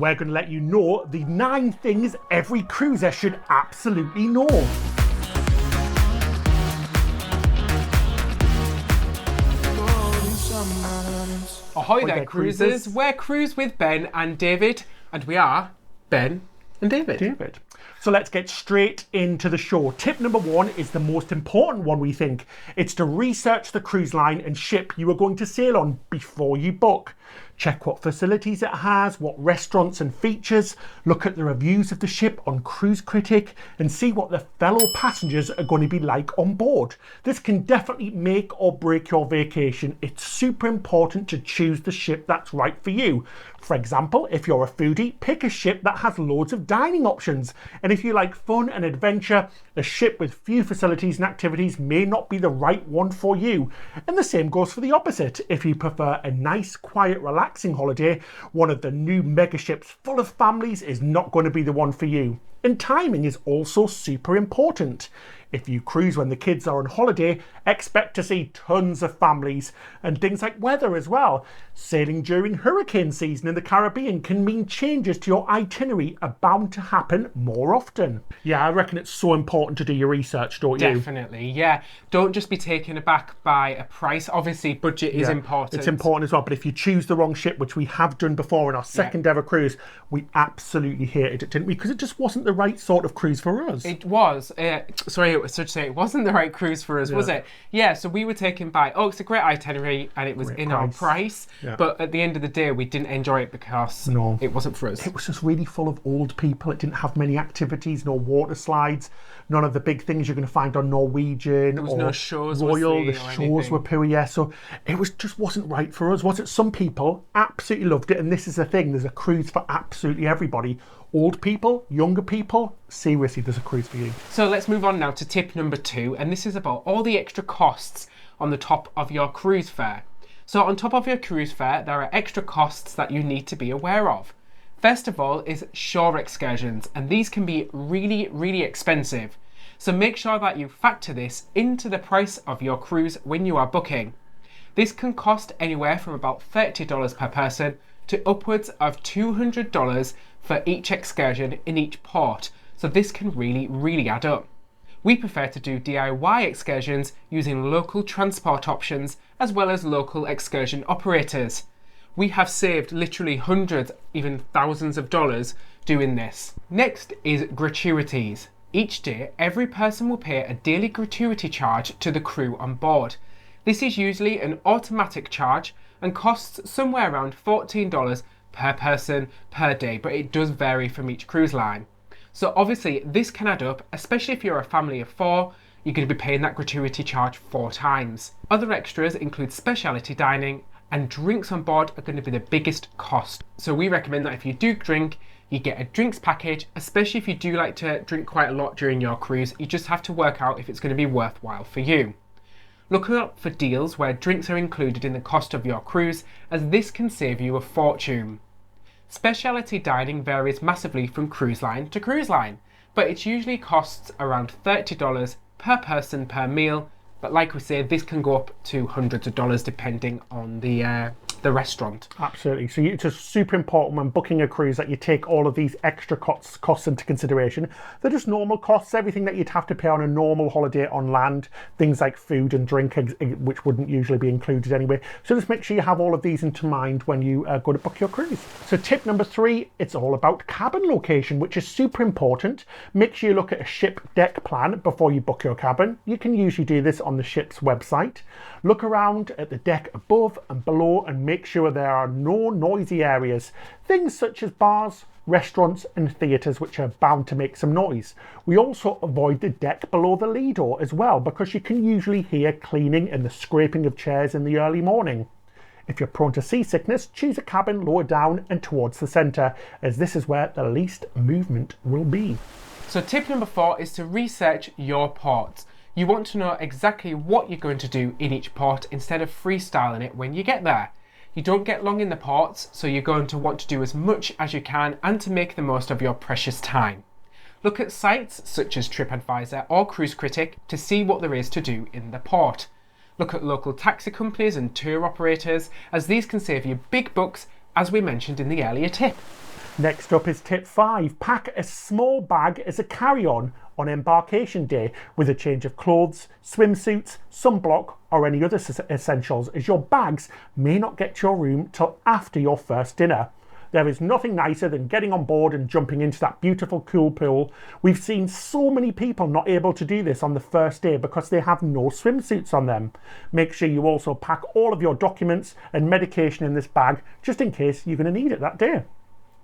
we're going to let you know the 9 things every cruiser should absolutely know. Ahoy there, cruisers. We're Cruise with Ben and David, and we are Ben and David. So let's get straight into the show. Tip number 1 is the most important one, we think. It's to research the cruise line and ship you are going to sail on before you book. Check what facilities it has, what restaurants and features, look at the reviews of the ship on Cruise Critic, and see what the fellow passengers are going to be like on board. This can definitely make or break your vacation. It's super important to choose the ship that's right for you. For example, if you're a foodie, pick a ship that has loads of dining options. And if you like fun and adventure, a ship with few facilities and activities may not be the right one for you. And the same goes for the opposite. If you prefer a nice, quiet, relaxing holiday, one of the new mega ships full of families is not going to be the one for you. And timing is also super important. If you cruise when the kids are on holiday, expect to see tons of families, and things like weather as well. Sailing during hurricane season in the Caribbean can mean changes to your itinerary are bound to happen more often. Yeah, I reckon it's so important to do your research, don't you? Definitely, yeah. Don't just be taken aback by a price. Obviously, budget is important. It's important as well, but if you choose the wrong ship, which we have done before in our second ever cruise, we absolutely hated it, didn't we? Because it just wasn't the right sort of cruise for us. It was. It wasn't the right cruise for us, was it? Yeah, so we were taken by, it's a great itinerary and it was our price. Yeah. But at the end of the day, we didn't enjoy it because it wasn't for us. It was just really full of old people. It didn't have many activities, no water slides, none of the big things you're going to find on Norwegian. There was no shows. Royal, the shows were poor, So it just wasn't right for us, was it? Some people absolutely loved it. And this is the thing, there's a cruise for absolutely everybody. Old people, younger people, seriously, there's a cruise for you. So let's move on now to tip number 2, and this is about all the extra costs on the top of your cruise fare. So on top of your cruise fare, there are extra costs that you need to be aware of. First of all is shore excursions, and these can be really, really expensive. So make sure that you factor this into the price of your cruise when you are booking. This can cost anywhere from about $30 per person to upwards of $200 for each excursion in each port, so this can really, really add up. We prefer to do DIY excursions using local transport options as well as local excursion operators. We have saved literally hundreds, even thousands of dollars doing this. Next is gratuities. Each day, every person will pay a daily gratuity charge to the crew on board. This is usually an automatic charge and costs somewhere around $14 per person per day, but it does vary from each cruise line. So obviously this can add up, especially if you're a family of 4, you're going to be paying that gratuity charge 4 times. Other extras include specialty dining, and drinks on board are going to be the biggest cost. So we recommend that if you do drink, you get a drinks package, especially if you do like to drink quite a lot during your cruise. You just have to work out if it's going to be worthwhile for you. Look out for deals where drinks are included in the cost of your cruise, as this can save you a fortune. Specialty dining varies massively from cruise line to cruise line, but it usually costs around $30 per person per meal. But like we say, this can go up to hundreds of dollars depending on the restaurant. Absolutely. So it's just super important when booking a cruise that you take all of these extra costs into consideration. They're just normal costs, everything that you'd have to pay on a normal holiday on land, things like food and drink, which wouldn't usually be included anyway. So just make sure you have all of these into mind when you go to book your cruise. So tip number 3, it's all about cabin location, which is super important. Make sure you look at a ship deck plan before you book your cabin. You can usually do this on the ship's website. Look around at the deck above and below and make sure there are no noisy areas. Things such as bars, restaurants and theatres, which are bound to make some noise. We also avoid the deck below the lee door as well, because you can usually hear cleaning and the scraping of chairs in the early morning. If you're prone to seasickness, choose a cabin lower down and towards the centre, as this is where the least movement will be. So tip number 4 is to research your ports. You want to know exactly what you're going to do in each port instead of freestyling it when you get there. You don't get long in the ports, so you're going to want to do as much as you can and to make the most of your precious time. Look at sites such as TripAdvisor or Cruise Critic to see what there is to do in the port. Look at local taxi companies and tour operators, as these can save you big bucks, as we mentioned in the earlier tip. Next up is tip 5. Pack a small bag as a carry-on on embarkation day with a change of clothes, swimsuits, sunblock or any other essentials, as your bags may not get to your room till after your first dinner. There is nothing nicer than getting on board and jumping into that beautiful cool pool. We've seen so many people not able to do this on the first day because they have no swimsuits on them. Make sure you also pack all of your documents and medication in this bag just in case you're going to need it that day.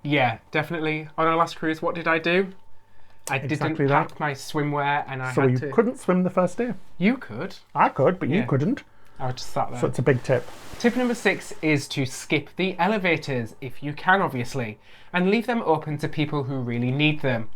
Yeah, definitely. On our last cruise, what did I do? I didn't pack my swimwear and I had to... So you couldn't swim the first day? You could. I could, but you couldn't. I just sat there. So it's a big tip. Tip number 6 is to skip the elevators, if you can obviously, and leave them open to people who really need them.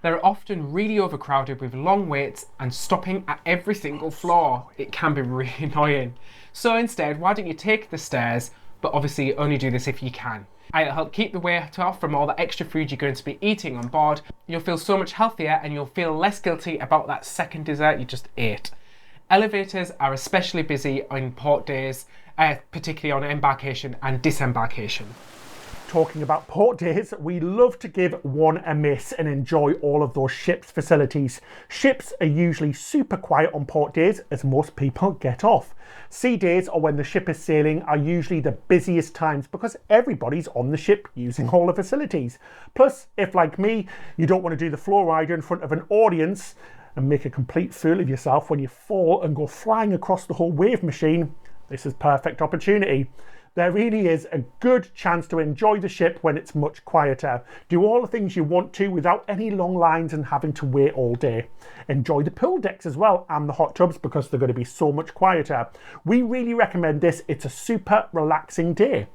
They're often really overcrowded with long waits and stopping at every single floor. It can be really annoying. So instead, why don't you take the stairs, but obviously only do this if you can. It'll help keep the weight off from all the extra food you're going to be eating on board. You'll feel so much healthier and you'll feel less guilty about that second dessert you just ate. Elevators are especially busy on port days, particularly on embarkation and disembarkation. Talking about port days, we love to give one a miss and enjoy all of those ships' facilities. Ships are usually super quiet on port days as most people get off. Sea days, or when the ship is sailing, are usually the busiest times because everybody's on the ship using all the facilities. Plus, if like me, you don't want to do the floor rider in front of an audience and make a complete fool of yourself when you fall and go flying across the whole wave machine, this is perfect opportunity. There really is a good chance to enjoy the ship when it's much quieter. Do all the things you want to without any long lines and having to wait all day. Enjoy the pool decks as well and the hot tubs because they're going to be so much quieter. We really recommend this. It's a super relaxing day.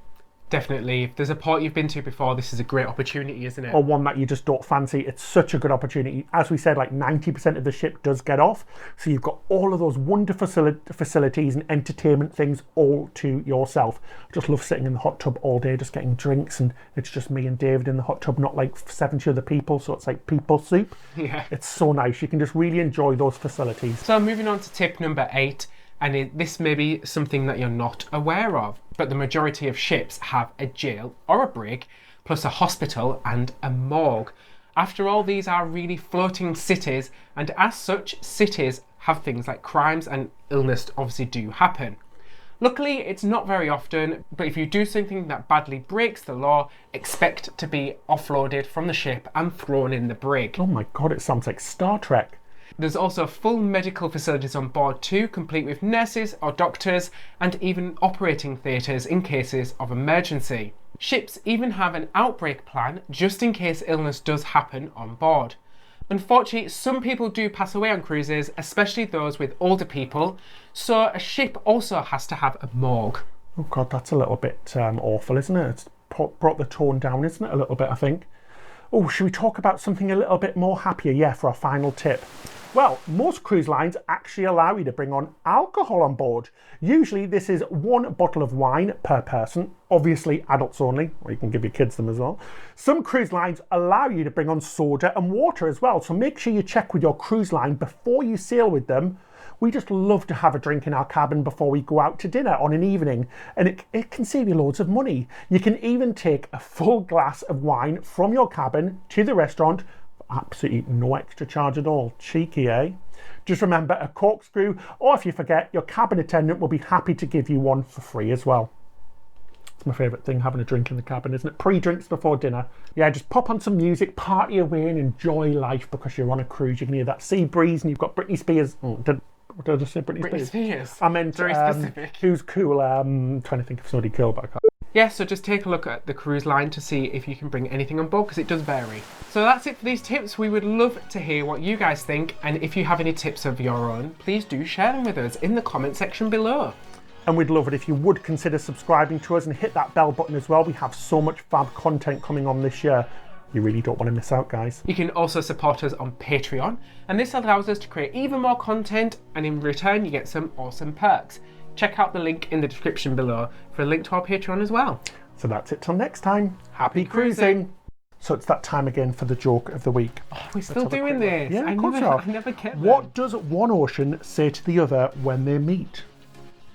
Definitely. If there's a port you've been to before, this is a great opportunity, isn't it? Or one that you just don't fancy. It's such a good opportunity. As we said, like 90% of the ship does get off. So you've got all of those wonderful facilities and entertainment things all to yourself. I just love sitting in the hot tub all day, just getting drinks. And it's just me and David in the hot tub, not like 70 other people. So it's like people soup. Yeah. It's so nice. You can just really enjoy those facilities. So moving on to tip number 8. And this may be something that you're not aware of, but the majority of ships have a jail or a brig, plus a hospital and a morgue. After all, these are really floating cities, and as such, cities have things like crimes and illness obviously do happen. Luckily, it's not very often, but if you do something that badly breaks the law, expect to be offloaded from the ship and thrown in the brig. Oh my God, it sounds like Star Trek. There's also full medical facilities on board too, complete with nurses or doctors and even operating theatres in cases of emergency. Ships even have an outbreak plan just in case illness does happen on board. Unfortunately, some people do pass away on cruises, especially those with older people, so a ship also has to have a morgue. Oh God, that's a little bit awful, isn't it? It's brought the tone down, isn't it, a little bit, I think. Oh, should we talk about something a little bit more happier? Yeah, for our final tip. Well, most cruise lines actually allow you to bring on alcohol on board. Usually this is 1 bottle of wine per person, obviously adults only, or you can give your kids them as well. Some cruise lines allow you to bring on soda and water as well, so make sure you check with your cruise line before you sail with them. We just love to have a drink in our cabin before we go out to dinner on an evening, and it can save you loads of money. You can even take a full glass of wine from your cabin to the restaurant, absolutely no extra charge at all. Cheeky, eh? Just remember a corkscrew, or if you forget, your cabin attendant will be happy to give you one for free as well. It's my favourite thing, having a drink in the cabin, isn't it? Pre-drinks before dinner. Yeah, just pop on some music, party away and enjoy life because you're on a cruise. You can hear that sea breeze and you've got Britney Spears. What did I just say? Britney Spears? I meant, very specific. Who's cool? Trying to think of somebody cool, but I can't. Yeah, so just take a look at the cruise line to see if you can bring anything on board because it does vary. So that's it for these tips. We would love to hear what you guys think, and if you have any tips of your own, please do share them with us in the comment section below. And we'd love it if you would consider subscribing to us and hit that bell button as well. We have so much fab content coming on this year. You really don't want to miss out, guys. You can also support us on Patreon, and this allows us to create even more content, and in return you get some awesome perks. Check out the link in the description below for a link to our Patreon as well. So that's it till next time. Happy cruising! So it's that time again for the joke of the week. Oh, we're still doing this. Yeah, I never kept them. What does one ocean say to the other when they meet?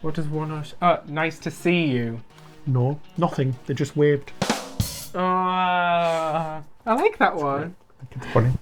What does one ocean... Oh, nice to see you. No, nothing. They just waved. I like that one. I think it's funny.